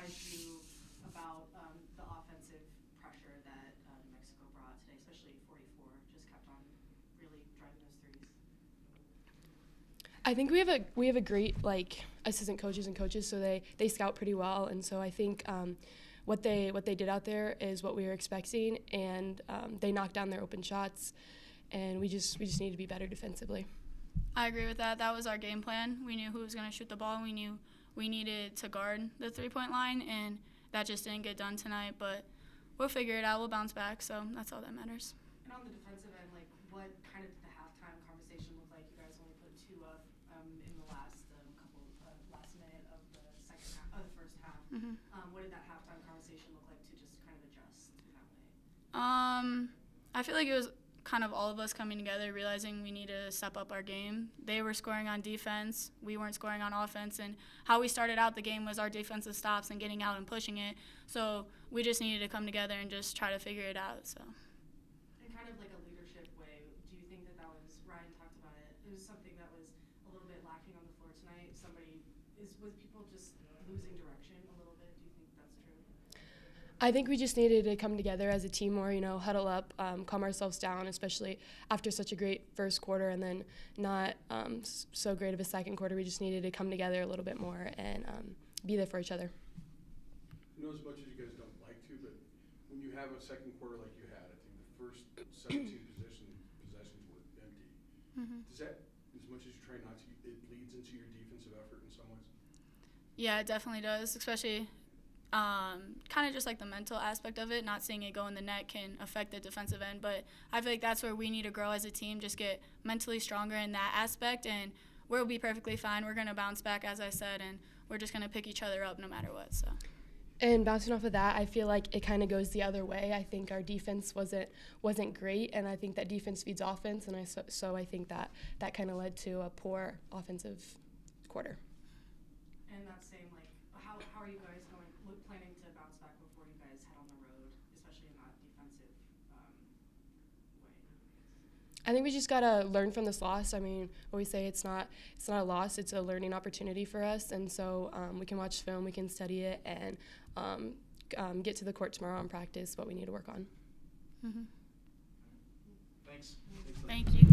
surprised you about the offensive pressure that New Mexico brought today, especially 44, just kept on really driving those threes? I think we have a great assistant coaches and coaches, so they scout pretty well, and so I think what they did out there is what we were expecting, and they knocked down their open shots, and we just need to be better defensively. I agree with that. That was our game plan. We knew who was going to shoot the ball. We knew we needed to guard the three-point line, and that just didn't get done tonight. But we'll figure it out. We'll bounce back, so that's all that matters. And on the defensive end, what kind of did the halftime conversation look like? You guys only put 2 up in the last last minute of the second half, of the first half. Mm-hmm. What did that halftime conversation look like to just kind of adjust in that way? I feel like it was kind of all of us coming together, realizing we need to step up our game. They were scoring on defense. We weren't scoring on offense. And how we started out the game was our defensive stops and getting out and pushing it. So we just needed to come together and just try to figure it out. So. In kind of like a leadership way, do you think that was, Ryan talked about it, it was something that was a little bit lacking on the floor tonight? Was people just losing direction a little bit? Do you think that's true? I think we just needed to come together as a team more, huddle up, calm ourselves down, especially after such a great first quarter and then not so great of a second quarter. We just needed to come together a little bit more and be there for each other. As much as you guys don't like to, but when you have a second quarter like you had, I think the first 17 possessions were empty. Mm-hmm. Does that, as much as you try not to, it bleeds into your defensive effort in some ways? Yeah, it definitely does, especially kind of just like the mental aspect of it. Not seeing it go in the net can affect the defensive end, but I feel like that's where we need to grow as a team, just get mentally stronger in that aspect, and we'll be perfectly fine. We're going to bounce back, as I said, and we're just going to pick each other up no matter what. So. And bouncing off of that, I feel like it kind of goes the other way. I think our defense wasn't great, and I think that defense feeds offense, and so I think that kind of led to a poor offensive quarter. And that same, how are you guys planning to bounce back before you guys head on the road, especially in that defensive way? I think we just gotta learn from this loss. I mean, what we say, it's not a loss; it's a learning opportunity for us. And so we can watch film, we can study it, and get to the court tomorrow and practice what we need to work on. Mm-hmm. Thanks. Thank you.